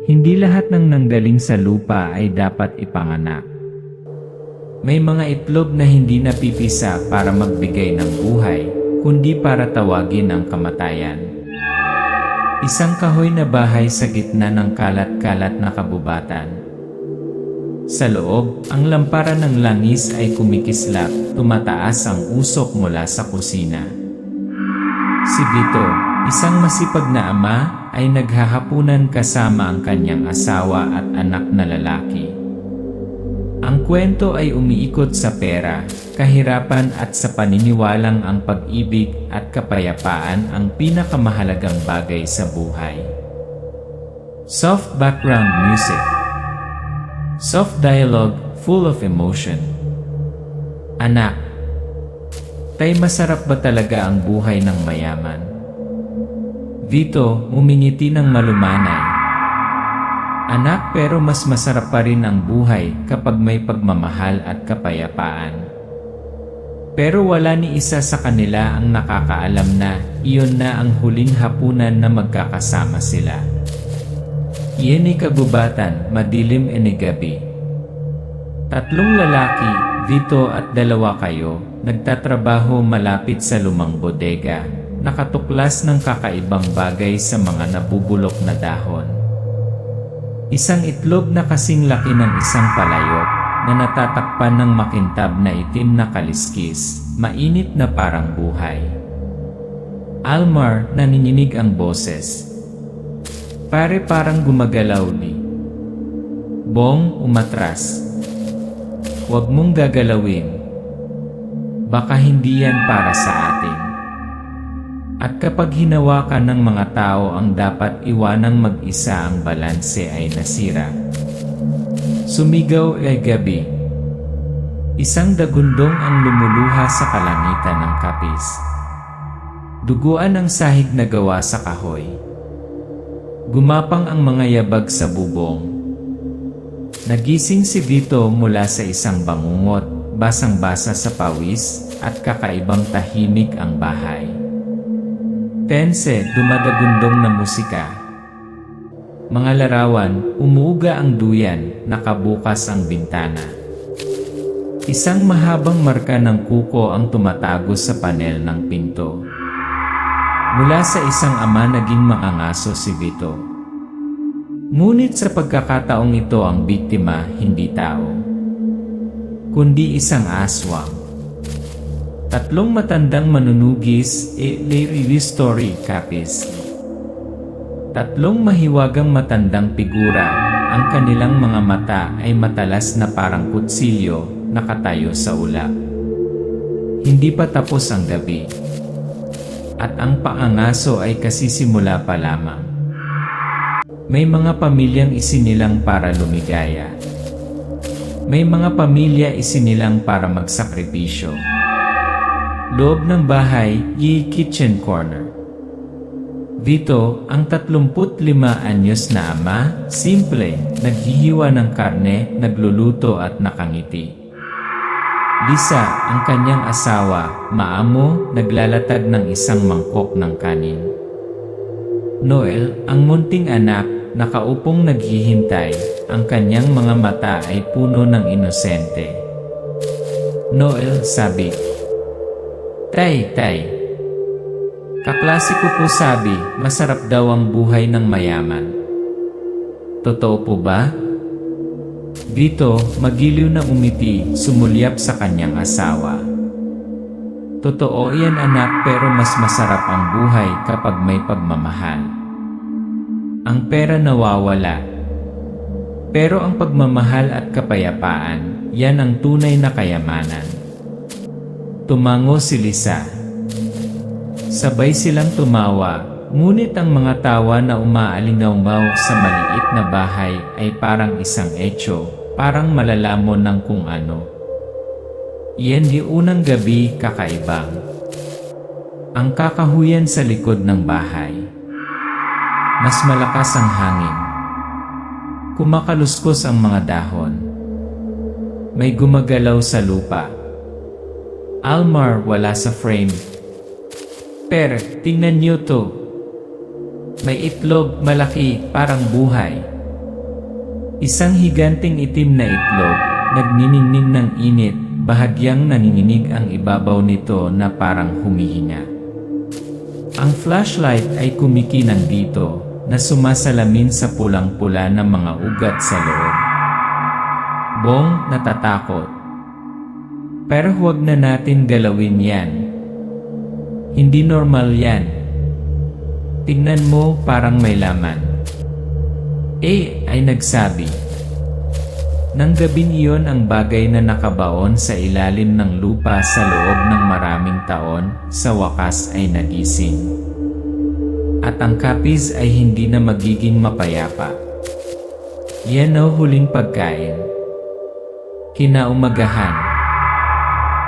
Hindi lahat ng nanggaling sa lupa ay dapat ipanganak. May mga itlog na hindi napipisa para magbigay ng buhay, kundi para tawagin ang kamatayan. Isang kahoy na bahay sa gitna ng kalat-kalat na kabubatan. Sa loob, ang lamparan ng langis ay kumikislap, tumataas ang usok mula sa kusina. Si Vito, isang masipag na ama, ay naghahapunan kasama ang kanyang asawa at anak na lalaki. Ang kwento ay umiikot sa pera, kahirapan at sa paniniwalang ang pag-ibig at kapayapaan ang pinakamahalagang bagay sa buhay. Soft background music. Soft dialogue, full of emotion. Anak, tay masarap ba talaga ang buhay ng mayaman? Vito, umingiti ng malumanay. Anak, pero mas masarap pa rin ang buhay kapag may pagmamahal at kapayapaan. Pero wala ni isa sa kanila ang nakakaalam na iyon na ang huling hapunan na magkakasama sila. Iyan ay kagubatan, madilim e gabi. Tatlong lalaki, Vito at dalawa kayo, nagtatrabaho malapit sa lumang bodega, nakatuklas ng kakaibang bagay sa mga nabubulok na dahon. Isang itlog na kasing laki ng isang palayok, na natatakpan ng makintab na itim na kaliskis, mainit na parang buhay. Almar, nanginginig ang boses. Pare, parang gumagalaw li. Bong, umatras. Huwag mong gagalawin. Baka hindi yan para sa atin. At kapag hinawakan ng mga tao ang dapat iwanang mag-isa, ang balanse ay nasira. Sumigaw ay gabi. Isang dagundong ang lumuluha sa kalangitan ng kapis. Duguan ang sahig na gawa sa kahoy. Gumapang ang mga yabag sa bubong. Nagising si Vito mula sa isang bangungot, basang-basa sa pawis, at kakaibang tahimik ang bahay. Tense, dumadagundong na musika. Mga larawan, umuuga ang duyan, nakabukas ang bintana. Isang mahabang marka ng kuko ang tumatago sa panel ng pinto. Mula sa isang ama naging maangaso si Vito. Ngunit sa pagkakataong ito ang biktima hindi tao, kundi isang aswang. Tatlong matandang manunugis, story kapis. Tatlong mahiwagang matandang figura, ang kanilang mga mata ay matalas na parang kutsilyo, nakatayo sa ulap. Hindi pa tapos ang gabi. At ang paangaso ay kasisimula pa lamang. May mga pamilyang isinilang para lumigaya. May mga pamilya isinilang para magsakripisyo. Loob ng bahay, kitchen corner. Vito, ang 35 anyos na ama, simple, naghihiwa ng karne, nagluluto at nakangiti. Lisa, ang kanyang asawa, maamo, naglalatag ng isang mangkok ng kanin. Noel, ang munting anak, nakaupong naghihintay, ang kanyang mga mata ay puno ng inosente. Noel, sabi. Tay. Kaklase ko po sabi, masarap daw ang buhay ng mayaman. Totoo po ba? Vito, magiliw na umiti, sumulyap sa kanyang asawa. Totoo yan anak, pero mas masarap ang buhay kapag may pagmamahal. Ang pera nawawala. Pero ang pagmamahal at kapayapaan, yan ang tunay na kayamanan. Tumango si Lisa. Sabay silang tumawa, ngunit ang mga tawa na umaalingaw sa maliit na bahay ay parang isang etyo, parang malalamon ng kung ano. Iyan di unang gabi kakaibang. Ang kakahuyan sa likod ng bahay. Mas malakas ang hangin. Kumakaluskos ang mga dahon. May gumagalaw sa lupa. Almar wala sa frame. Tingnan niyo to. May itlog malaki, parang buhay. Isang higanting itim na itlog, nagniningning ng init, bahagyang nanginginig ang ibabaw nito na parang humihinga. Ang flashlight ay kumikinang dito, na sumasalamin sa pulang-pula ng mga ugat sa loob. Bong, natatakot. Pero huwag na natin galawin yan. Hindi normal yan. Tingnan mo, parang may laman. Ay nagsabi. Nang gabing iyon ang bagay na nakabaon sa ilalim ng lupa sa loob ng maraming taon, sa wakas ay nagising. At ang kapis ay hindi na magiging mapayapa. Yan ang huling pagkain. Kinaumagahan.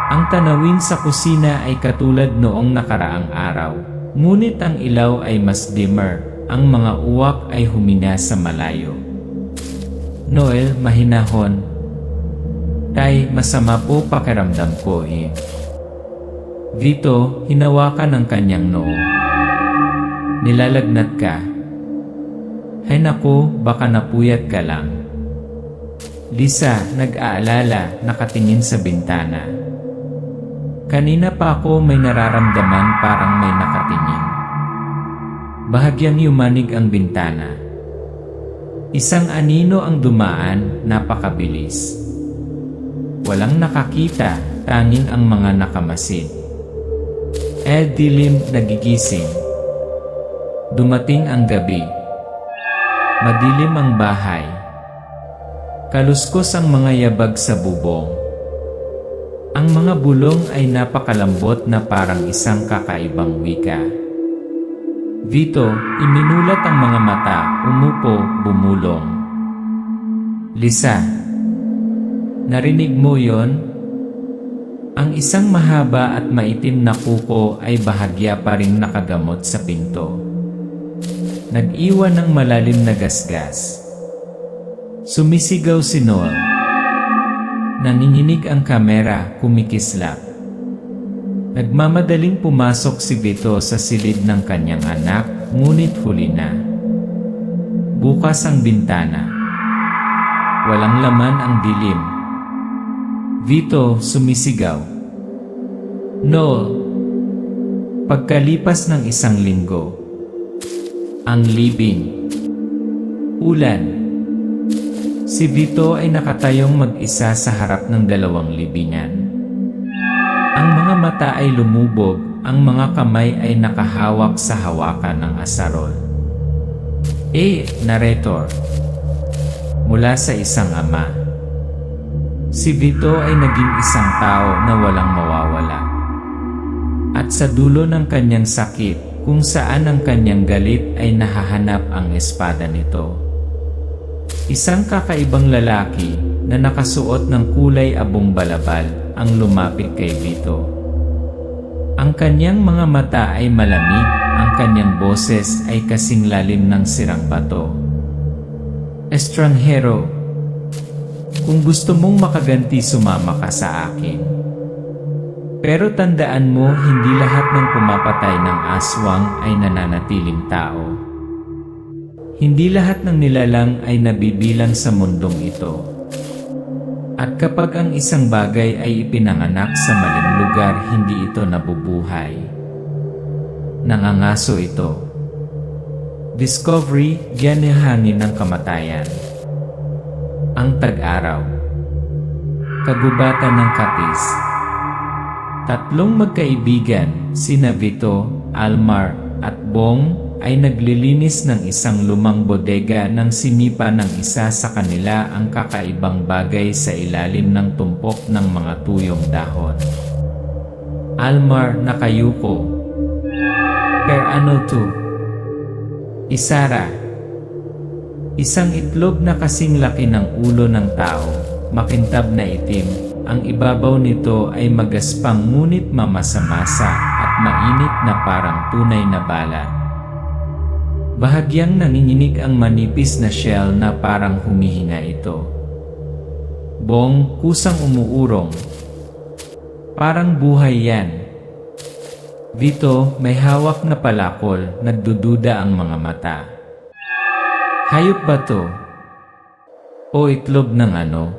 Ang tanawin sa kusina ay katulad noong nakaraang araw, ngunit ang ilaw ay mas dimmer, ang mga uwak ay humina sa malayo. Noel, mahinahon. Tay, masama po pakiramdam ko eh. Vito, hinawakan ang kanyang noo. Nilalagnat ka. Hay naku, baka napuyat ka lang. Lisa, nag-aalala, nakatingin sa bintana. Kanina pa ako may nararamdaman parang may nakatingin. Bahagyang yumanig ang bintana. Isang anino ang dumaan, napakabilis. Walang nakakita, tanging ang mga nakamasid. Dilim, nagigising. Dumating ang gabi. Madilim ang bahay. Kaluskos ang mga yabag sa bubong. Ang mga bulong ay napakalambot na parang isang kakaibang wika. Vito, iminulat ang mga mata, umupo, bumulong. Lisa, narinig mo yon? Ang isang mahaba at maitim na kuko ay bahagya pa ring nakagamot sa pinto. Nag-iwan ng malalim na gasgas. Sumisigaw si Noel. Nanginginig ang kamera, kumikislap. Nagmamadaling pumasok si Vito sa silid ng kanyang anak, ngunit huli na. Bukas ang bintana. Walang laman ang dilim. Vito, sumisigaw. Noel. Pagkalipas ng isang linggo. Ang libing. Ulan. Si Vito ay nakatayong mag-isa sa harap ng dalawang libingan. Ang mga mata ay lumubog, ang mga kamay ay nakahawak sa hawakan ng asarol. Narrator. Mula sa isang ama. Si Vito ay naging isang tao na walang mawawala. At sa dulo ng kanyang sakit, kung saan ang kanyang galit ay nahahanap ang espada nito. Isang kakaibang lalaki na nakasuot ng kulay abong balabal ang lumapit kay Vito. Ang kanyang mga mata ay malamig, ang kanyang boses ay kasing lalim ng sirang bato. Estranghero, kung gusto mong makaganti, sumama ka sa akin. Pero tandaan mo, hindi lahat ng pumapatay ng aswang ay nananatiling tao. Hindi lahat ng nilalang ay nabibilang sa mundong ito. At kapag ang isang bagay ay ipinanganak sa maling lugar, hindi ito nabubuhay. Nangangaso ito. Discovery, ganyahanin ng kamatayan. Ang tag-araw. Kagubatan ng katis. Tatlong magkaibigan, sina Vito, Almar, at Bong, ay naglilinis ng isang lumang bodega nang sinipa ng isa sa kanila ang kakaibang bagay sa ilalim ng tumpok ng mga tuyong dahon. Almar, nakayuko. Per ano to? Isara. Isang itlog na kasing laki ng ulo ng tao, makintab na itim. Ang ibabaw nito ay magaspang ngunit mamasa-masa at mainit na parang tunay na bala. Bahagyang nanginginig ang manipis na shell na parang humihinga ito. Bong, kusang umuurong. Parang buhay yan. Vito, may hawak na palakol, nagdududa ang mga mata. Hayop ba to? O itlog ng ano?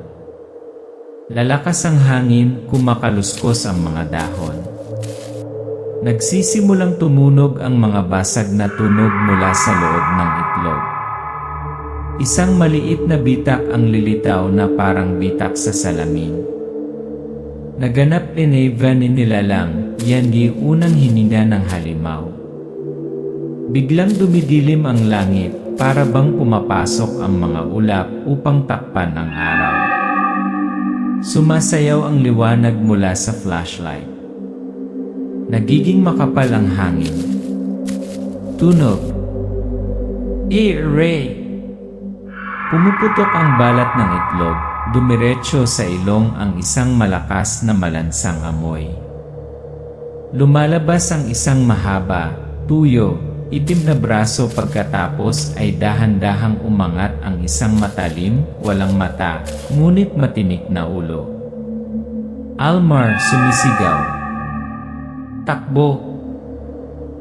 Lalakas ang hangin, kumakaluskos ang mga dahon. Nagsisimulang tumunog ang mga basag na tunog mula sa loob ng itlog. Isang maliit na bitak ang lilitaw na parang bitak sa salamin. Naganap ni nilalang, yan di unang hininga ng halimaw. Biglang dumidilim ang langit, para bang pumapasok ang mga ulap upang takpan ang araw. Sumasayaw ang liwanag mula sa flashlight. Nagiging makapal ang hangin. Tunog. Ray! Pumuputok ang balat ng itlog, dumiretso sa ilong ang isang malakas na malansang amoy. Lumalabas ang isang mahaba, tuyo, itim na braso pagkatapos ay dahan-dahang umangat ang isang matalim, walang mata, ngunit matinik na ulo. Almar sumisigaw. Takbo!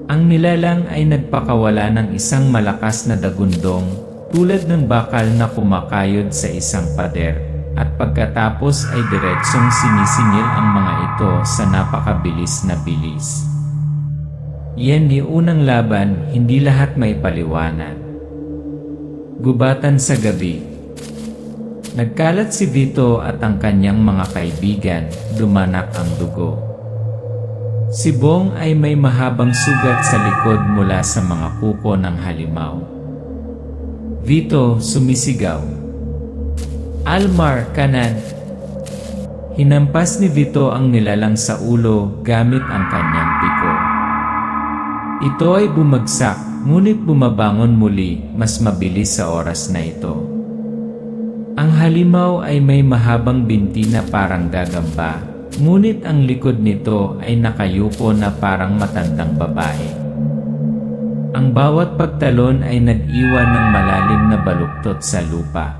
Ang nilalang ay nagpakawala ng isang malakas na dagundong, tulad ng bakal na kumakayod sa isang pader, at pagkatapos ay diretsong sinisingil ang mga ito sa napakabilis na bilis. Yan ni unang laban, hindi lahat may paliwanag. Gubatan sa gabi. Nagkalat si Vito at ang kanyang mga kaibigan, dumanak ang dugo. Si Bong ay may mahabang sugat sa likod mula sa mga kuko ng halimaw. Vito sumisigaw. Almar, kanan! Hinampas ni Vito ang nilalang sa ulo gamit ang kanyang piko. Ito ay bumagsak, ngunit bumabangon muli, mas mabilis sa oras na ito. Ang halimaw ay may mahabang binti na parang gagamba, ngunit ang likod nito ay nakayuko na parang matandang babae. Ang bawat pagtalon ay nag-iwan ng malalim na baluktot sa lupa.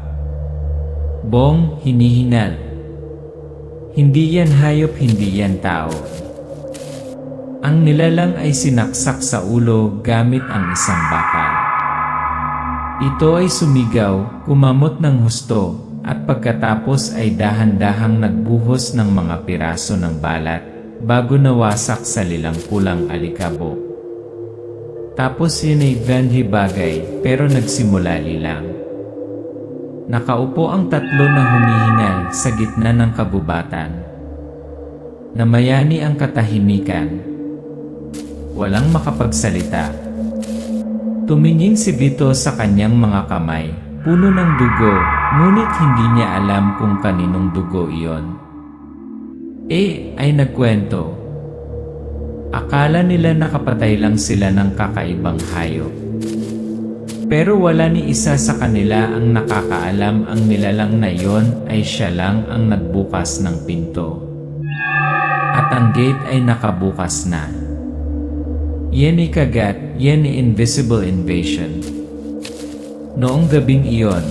Bong, hinihinal. Hindi yan hayop, hindi yan tao. Ang nilalang ay sinaksak sa ulo gamit ang isang bakal. Ito ay sumigaw, kumamot ng husto, at pagkatapos ay dahan-dahang nagbuhos ng mga piraso ng balat, bago nawasak sa lilangkulang alikabok. Tapos yun ay vanhi bagay, pero nagsimula lilang. Nakaupo ang tatlo na humihingal sa gitna ng kabubatan. Namayani ang katahimikan. Walang makapagsalita. Tumingin si Vito sa kanyang mga kamay, puno ng dugo, ngunit hindi niya alam kung kaninong dugo iyon. Ay nagkwento. Akala nila nakapatay lang sila ng kakaibang hayop. Pero wala ni isa sa kanila ang nakakaalam ang nilalang na iyon ay siya lang ang nagbukas ng pinto. At ang gate ay nakabukas na. Yan ay kagat, yan ay invisible invasion. Noong gabing iyon,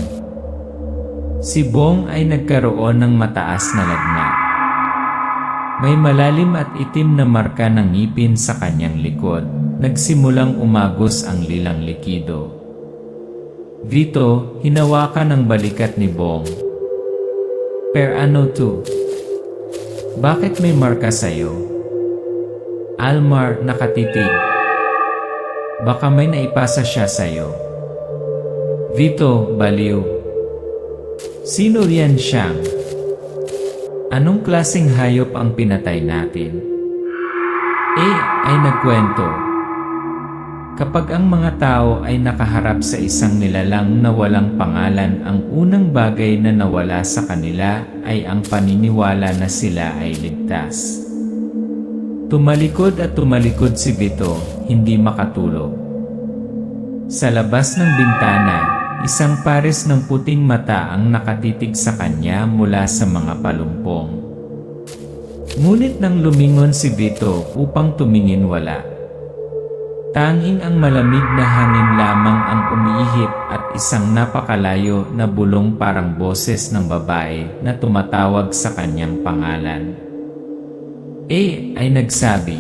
si Bong ay nagkaroon ng mataas na lagnat. May malalim at itim na marka ng ngipin sa kanyang likod. Nagsimulang umagos ang lilang likido. Vito, hinawakan ang balikat ni Bong. Per ano to? Bakit may marka sa'yo? Almar, nakatitig. Baka may naipasa siya sa'yo. Vito, baliw. Sino riyan siyang? Anong klaseng hayop ang pinatay natin? Ay nagkwento. Kapag ang mga tao ay nakaharap sa isang nilalang na walang pangalan, ang unang bagay na nawala sa kanila ay ang paniniwala na sila ay ligtas. Tumalikod at tumalikod si Vito, hindi makatulog. Sa labas ng bintana, isang pares ng puting mata ang nakatitig sa kanya mula sa mga palumpong. Ngunit nang lumingon si Vito upang tumingin, wala. Tanging ang malamig na hangin lamang ang umiihip at isang napakalayo na bulong parang boses ng babae na tumatawag sa kanyang pangalan. Ay nagsabi.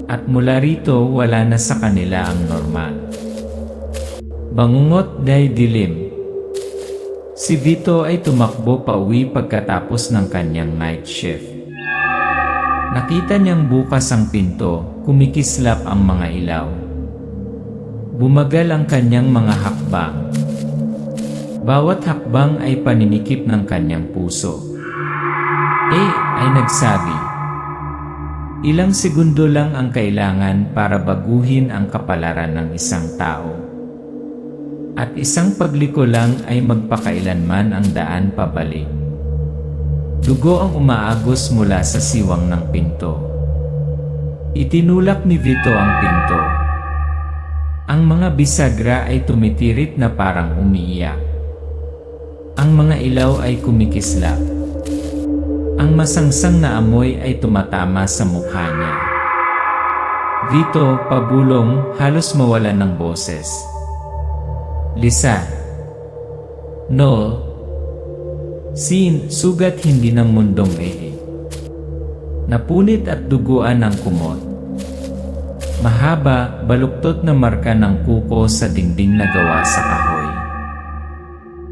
At mula rito wala na sa kanila ang normal. Bangungot dahil dilim. Si Vito ay tumakbo pauwi pagkatapos ng kanyang night shift. Nakita niyang bukas ang pinto, kumikislap ang mga ilaw. Bumagal ang kanyang mga hakbang. Bawat hakbang ay paninikip ng kanyang puso. Ay nagsabi. Ilang segundo lang ang kailangan para baguhin ang kapalaran ng isang tao. At isang pagliko lang ay magpakailanman ang daan pabalik. Dugo ang umaagos mula sa siwang ng pinto. Itinulak ni Vito ang pinto. Ang mga bisagra ay tumitirit na parang umiiyak. Ang mga ilaw ay kumikislap. Ang masangsang na amoy ay tumatama sa mukha niya. Vito, pabulong, halos mawalan ng boses. Lisa. Noel. Sugat hindi ng mundong Napunit at duguan ng kumot. Mahaba, baluktot na marka ng kuko sa dingding na gawa sa kahoy.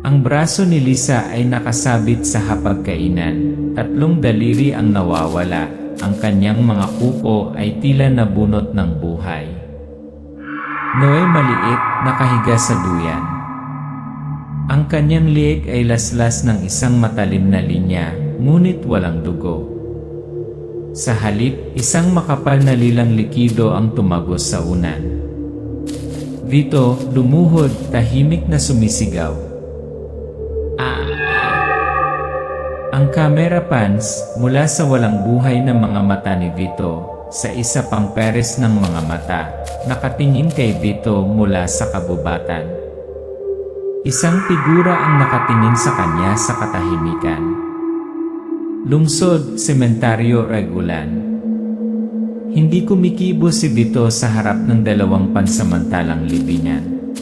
Ang braso ni Lisa ay nakasabit sa hapagkainan. 3 daliri ang nawawala. Ang kanyang mga kuko ay tila nabunot ng buhay. Noe maliit, nakahiga sa duyan. Ang kanyang liig ay laslas ng isang matalim na linya, ngunit walang dugo. Sa halip, isang makapal na lilang likido ang tumagos sa unan. Vito, lumuhod, tahimik na sumisigaw. Ang camera pans mula sa walang buhay na mga mata ni Vito sa isa pang peres ng mga mata, nakatingin kay Vito mula sa kabubatan. Isang figura ang nakatingin sa kanya sa katahimikan. Lungsod, sementaryo, Regulan. Hindi kumikibo si Vito sa harap ng 2 pansamantalang libingan.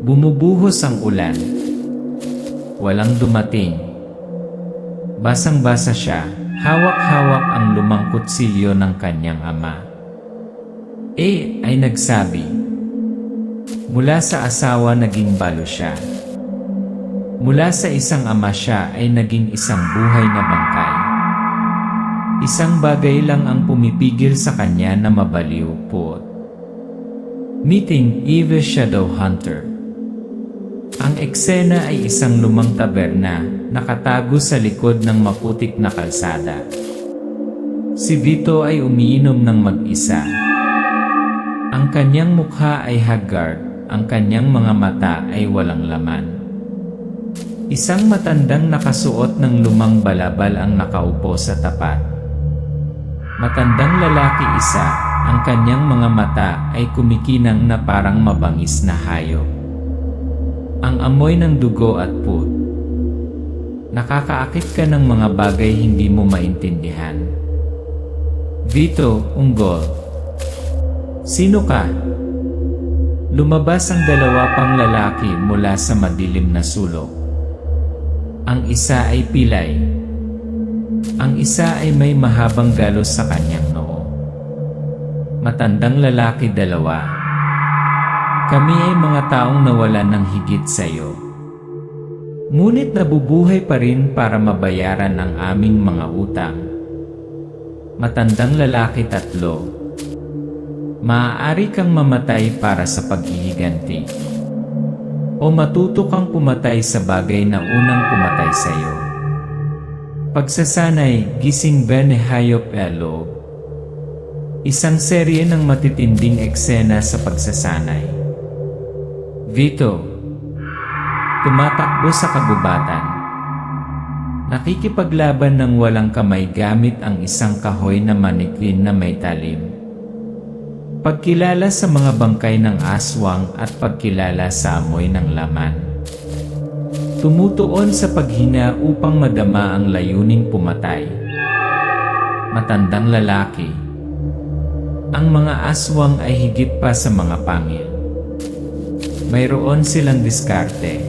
Bumubuhos ang ulan. Walang dumating. Basang-basa siya, hawak-hawak ang lumang kutsilyo ng kanyang ama. Ay nagsabi. Mula sa asawa naging balo siya. Mula sa isang ama siya ay naging isang buhay na bangkay. Isang bagay lang ang pumipigil sa kanya na mabaliw po. Meeting Eve Shadowhunter. Ang eksena ay isang lumang taberna, nakatago sa likod ng maputik na kalsada. Si Vito ay umiinom ng mag-isa. Ang kanyang mukha ay haggard, ang kanyang mga mata ay walang laman. Isang matandang nakasuot ng lumang balabal ang nakaupo sa tapat. Matandang lalaki isa, ang kanyang mga mata ay kumikinang na parang mabangis na hayop. Ang amoy ng dugo at put. Nakakaakit ka ng mga bagay hindi mo maintindihan. Vito, unggol. Sino ka? Lumabas ang 2 pang lalaki mula sa madilim na sulok. Ang isa ay pilay. Ang isa ay may mahabang galos sa kanyang noo. Matandang lalaki 2. Kami ay mga taong nawalan ng higit sa iyo. Ngunit nabubuhay pa rin para mabayaran ang aming mga utang. Matandang lalaki 3. Maaari kang mamatay para sa paghihiganti. O matuto kang pumatay sa bagay na unang pumatay sa iyo. Pagsasanay, gising Ben Hayop Elo. Isang serye ng matitinding eksena sa pagsasanay. Vito. Tumatakbo sa kabubatan. Nakikipaglaban ng walang kamay gamit ang isang kahoy na maniklin na may talim. Pagkilala sa mga bangkay ng aswang at pagkilala sa amoy ng laman. Tumutuon sa paghina upang madama ang layuning pumatay. Matandang lalaki. Ang mga aswang ay higit pa sa mga pangil. Mayroon silang diskarte.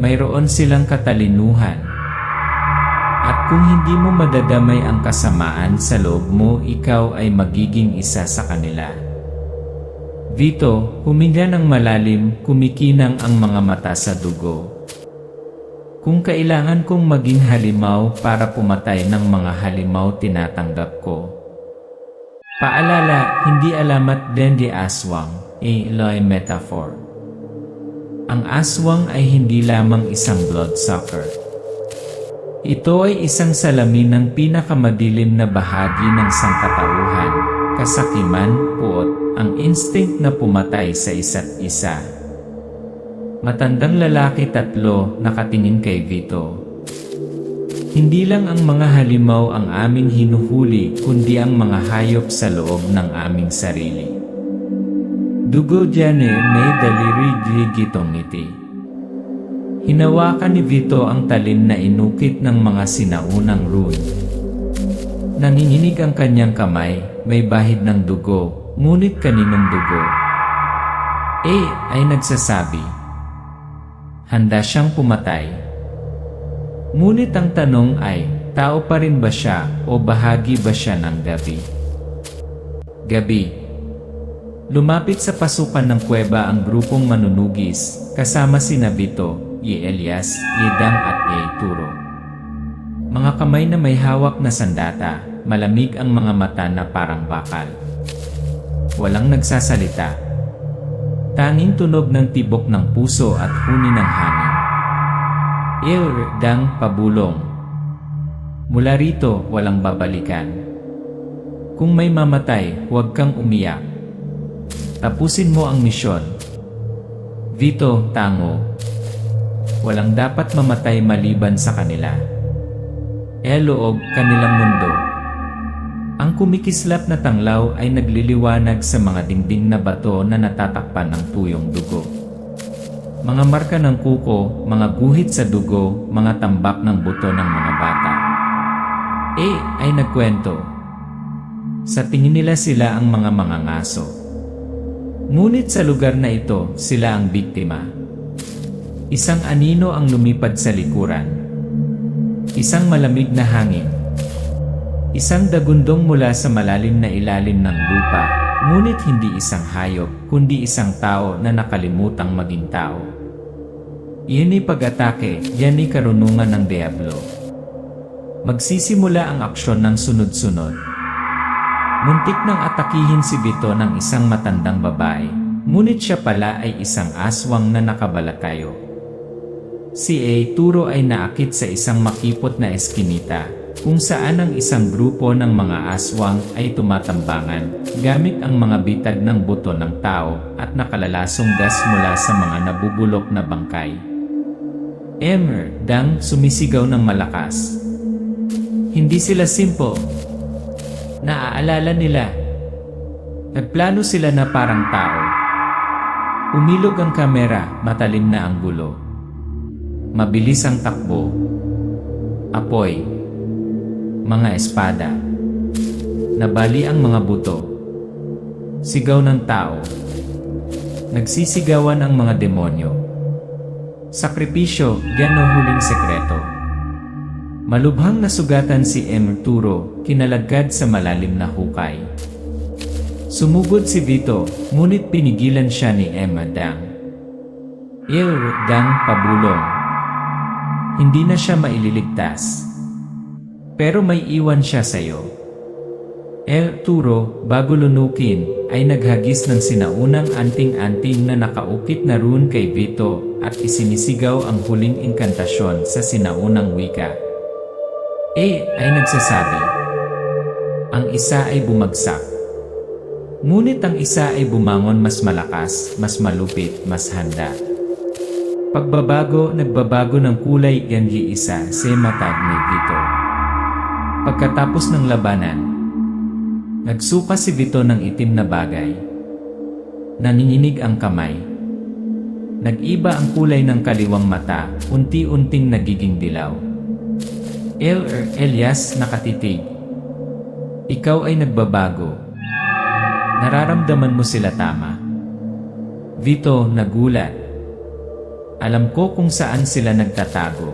Mayroon silang katalinuhan. At kung hindi mo madadamay ang kasamaan sa loob mo, ikaw ay magiging isa sa kanila. Vito, huminga ng malalim, kumikinang ang mga mata sa dugo. Kung kailangan kong maging halimaw para pumatay ng mga halimaw tinatanggap ko. Paalala, hindi alamat din di aswang, Eloy metaphor. Ang aswang ay hindi lamang isang bloodsucker. Ito ay isang salamin ng pinakamadilim na bahagi ng sangkatauhan, kasakiman, puot, ang instinct na pumatay sa isa't isa. Matandang lalaki tatlo nakatingin kay Vito. Hindi lang ang mga halimaw ang aming hinuhuli kundi ang mga hayop sa loob ng aming sarili. Dugo dyan may daliri gitong ngiti. Hinawakan ni Vito ang talim na inukit ng mga sinaunang rune. Nanginginig ang kanyang kamay, may bahid ng dugo, ngunit kaninong dugo? Ay nagsasabi. Handa siyang pumatay. Ngunit ang tanong ay, tao pa rin ba siya o bahagi ba siya ng gabi? Gabi. Lumapit sa pasukan ng kuweba ang grupong manunugis, kasama sina Vito, Elias, Dang at Turo. Mga kamay na may hawak na sandata, malamig ang mga mata na parang bakal. Walang nagsasalita. Tanging tunog ng tibok ng puso at huni ng hangin. Dang pabulong. Mula rito, walang babalikan. Kung may mamatay, huwag kang umiyak. Tapusin mo ang misyon. Vito, tango. Walang dapat mamatay maliban sa kanila. Loob, kanilang mundo. Ang kumikislap na tanglaw ay nagliliwanag sa mga dingding na bato na natatakpan ng tuyong dugo. Mga marka ng kuko, mga guhit sa dugo, mga tambak ng buto ng mga bata. Ay nagkwento. Sa tingin nila sila ang mga mangangaso. Ngunit sa lugar na ito, sila ang biktima. Isang anino ang lumipad sa likuran. Isang malamig na hangin. Isang dagundong mula sa malalim na ilalim ng lupa, ngunit hindi isang hayop, kundi isang tao na nakalimutang maging tao. Iyon ay pag-atake, yan ay karunungan ng Diablo. Magsisimula ang aksyon ng sunod-sunod. Muntik nang atakihin si Vito ng isang matandang babae, ngunit siya pala ay isang aswang na nakabalatayo. Si Turo ay naakit sa isang makipot na eskinita, kung saan ang isang grupo ng mga aswang ay tumatambangan, gamit ang mga bitag ng buto ng tao at nakalalasong gas mula sa mga nabubulok na bangkay. Dang sumisigaw ng malakas. Hindi sila simple. Naaalala nila. Nagplano sila na parang tao. Umilog ang kamera, matalim na ang gulo. Mabilis ang takbo. Apoy. Mga espada. Nabali ang mga buto. Sigaw ng tao. Nagsisigawan ang mga demonyo. Sakripisyo, yan ang huling sekreto. Malubhang nasugatan si Turo, kinalagad sa malalim na hukay. Sumugod si Vito, ngunit pinigilan siya ni Dang. Dang pabulong. Hindi na siya maililigtas. Pero may iwan siya sa'yo. Turo, bago lunukin, ay naghagis ng sinaunang anting-anting na nakaukit na rune kay Vito at isinisigaw ang huling inkantasyon sa sinaunang wika. Ay nagsasabi. Ang isa ay bumagsak. Ngunit ang isa ay bumangon mas malakas, mas malupit, mas handa. Pagbabago, nagbabago ng kulay yan isa sa matag ni Vito. Pagkatapos ng labanan, nagsuka si Vito ng itim na bagay. Nanginginig ang kamay. Nag-iba ang kulay ng kaliwang mata, unti-unting nagiging dilaw. Elias nakatitig. Ikaw ay nagbabago. Nararamdaman mo sila tama. Vito nagulat. Alam ko kung saan sila nagtatago.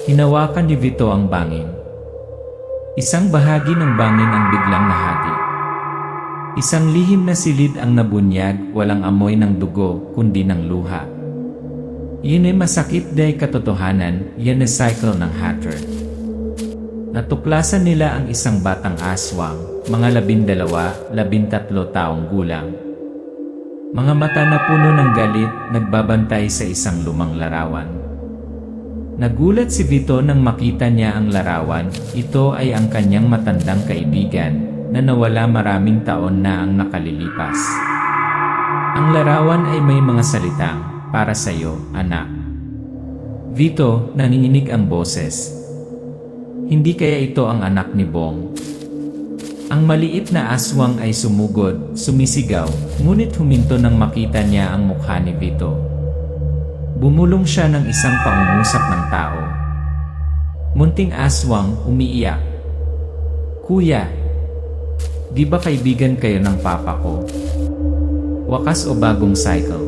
Hinawakan ni Vito ang bangin. Isang bahagi ng bangin ang biglang nahati. Isang lihim na silid ang nabunyag, walang amoy ng dugo, kundi ng luha. Yun ay masakit dahil katotohanan, yan ay cycle ng Hathor. Natuklasan nila ang isang batang aswang, mga 12, 13 taong gulang. Mga mata na puno ng galit, nagbabantay sa isang lumang larawan. Nagulat si Vito nang makita niya ang larawan. Ito ay ang kanyang matandang kaibigan na nawala maraming taon na ang nakalilipas. Ang larawan ay may mga salitang, "Para sa'yo, anak." Vito, nanginginig ang boses. Hindi kaya ito ang anak ni Bong? Ang maliit na aswang ay sumugod, sumisigaw, ngunit huminto nang makita niya ang mukha ni Vito. Bumulong siya ng isang pangungusap ng tao. Munting aswang, umiiyak. "Kuya, di ba kaibigan kayo ng papa ko? Wakas o bagong cycle?"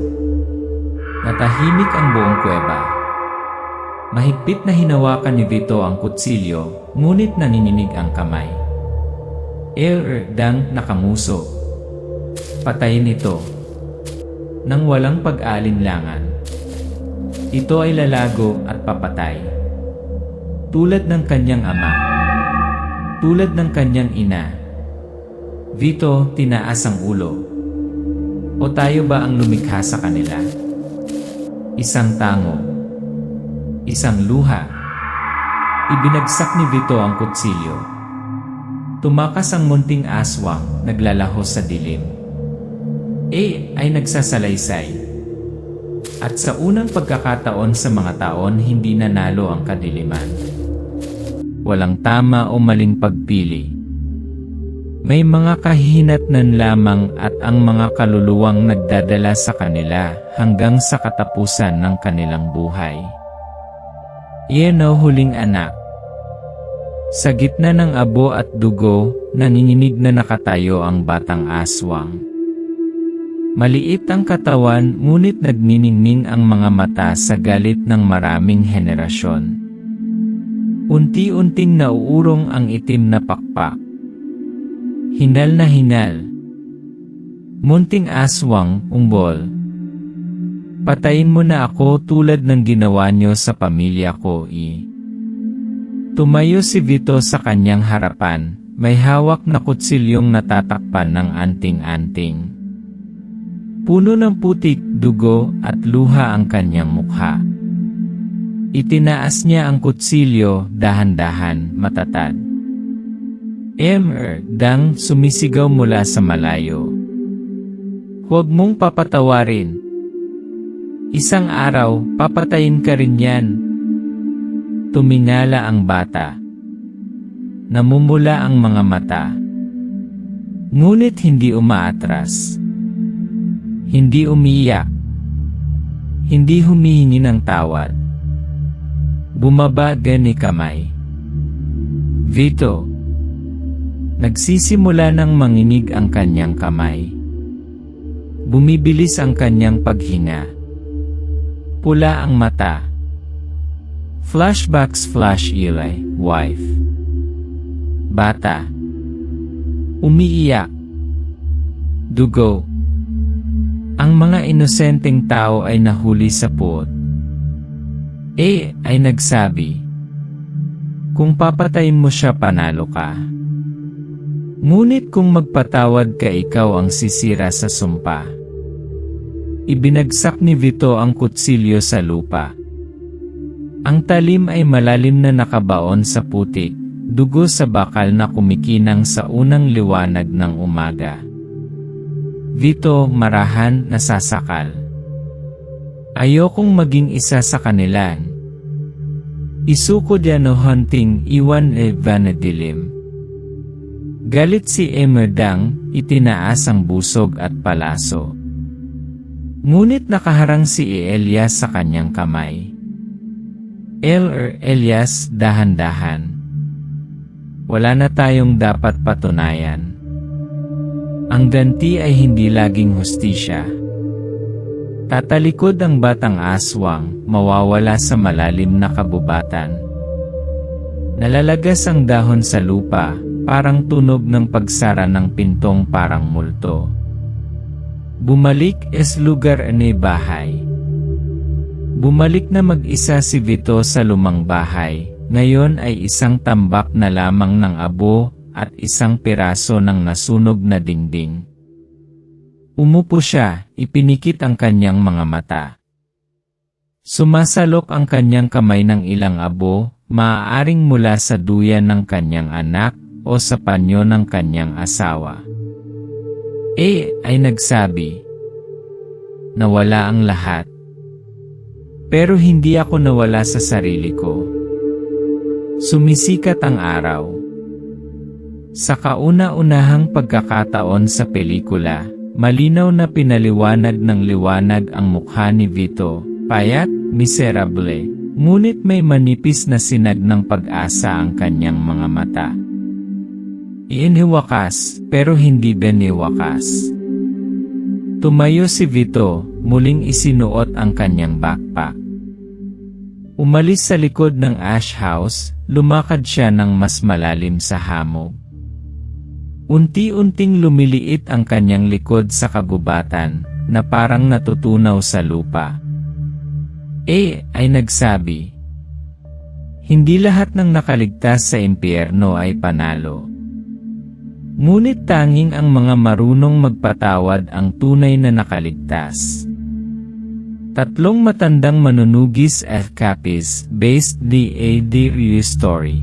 Natahimik ang buong kuweba. Mahigpit na hinawakan ni Vito ang kutsilyo, ngunit nanginginig ang kamay. Dang nakamuso. Patayin ito. Nang walang pag-alinlangan. Ito ay lalago at papatay. Tulad ng kanyang ama. Tulad ng kanyang ina. Vito, tinaas ang ulo. O tayo ba ang lumikha sa kanila? Isang tango. Isang luha. Ibinagsak ni Vito ang kutsilyo. Tumakas ang munting aswang, naglalaho sa dilim. Ay nagsasalaysay. At sa unang pagkakataon sa mga taon, hindi nanalo ang kadiliman. Walang tama o maling pagpili. May mga kahihinatnan lamang at ang mga kaluluwang nagdadala sa kanila hanggang sa katapusan ng kanilang buhay. Iyan o huling anak. Sa gitna ng abo at dugo, nanginginig na nakatayo ang batang aswang. Maliit ang katawan, ngunit nagniningning ang mga mata sa galit ng maraming henerasyon. Unti-unting nauurong ang itim na pakpak. Hinal na hinal. Munting aswang, umbol. Patayin mo na ako tulad ng ginawa niyo sa pamilya ko, Tumayo si Vito sa kanyang harapan, may hawak na kutsilyong natatakpan ng anting-anting. Puno ng putik, dugo at luha ang kanyang mukha. Itinaas niya ang kutsilyo, dahan-dahan, matatag. Dang sumisigaw mula sa malayo. Huwag mong papatawarin. Isang araw, papatayin ka rin yan. Tumingala ang bata. Namumula ang mga mata. Ngunit hindi umaatras. Hindi umiyak. Hindi humihingi ng tawad. Bumaba ni kamay. Vito. Nagsisimula ng manginig ang kanyang kamay. Bumibilis ang kanyang paghinga. Pula ang mata. Flashbacks flash Eli, wife. Bata. Umiiyak. Dugo. Ang mga inosenteng tao ay nahuli sa puot. Ay nagsabi, kung papatayin mo siya, panalo ka. Ngunit kung magpatawad ka, ikaw ang sisira sa sumpa. Ibinagsak ni Vito ang kutsilyo sa lupa. Ang talim ay malalim na nakabaon sa putik, dugo sa bakal na kumikinang sa unang liwanag ng umaga. Vito, marahan, nasasakal. Ayokong maging isa sa kanila. Isuko diano hunting, iwan vanadilim. Galit si Emerdang, itinaas ang busog at palaso. Ngunit nakaharang si Elias sa kanyang kamay. Elias, dahan-dahan. Wala na tayong dapat patunayan. Ang ganti ay hindi laging hustisya. Tatalikod ang batang aswang, mawawala sa malalim na kabubatan. Nalalagas ang dahon sa lupa, parang tunog ng pagsara ng pintong parang multo. Bumalik lugar ni bahay. Bumalik na mag-isa si Vito sa lumang bahay. Ngayon ay isang tambak na lamang ng abo at isang piraso ng nasunog na dingding. Umupo siya, ipinikit ang kanyang mga mata. Sumasalok ang kanyang kamay ng ilang abo, maaaring mula sa duyan ng kanyang anak o sa panyo ng kanyang asawa. Ay nagsabi, nawala ang lahat. Pero hindi ako nawala sa sarili ko. Sumisikat ang araw. Sa kauna-unahang pagkakataon sa pelikula, malinaw na pinaliwanag ng liwanag ang mukha ni Vito, payat, miserable, ngunit may manipis na sinag ng pag-asa ang kanyang mga mata. Iinhiwakas, pero hindi biniwakas. Tumayo si Vito, muling isinuot ang kanyang backpack. Umalis sa likod ng ash house, lumakad siya ng mas malalim sa hamog. Unti-unting lumiliit ang kanyang likod sa kagubatan, na parang natutunaw sa lupa. Ay nagsabi, hindi lahat ng nakaligtas sa impyerno ay panalo. Ngunit tanging ang mga marunong magpatawad ang tunay na nakaligtas. Tatlong matandang manunugis at kapis based the real story.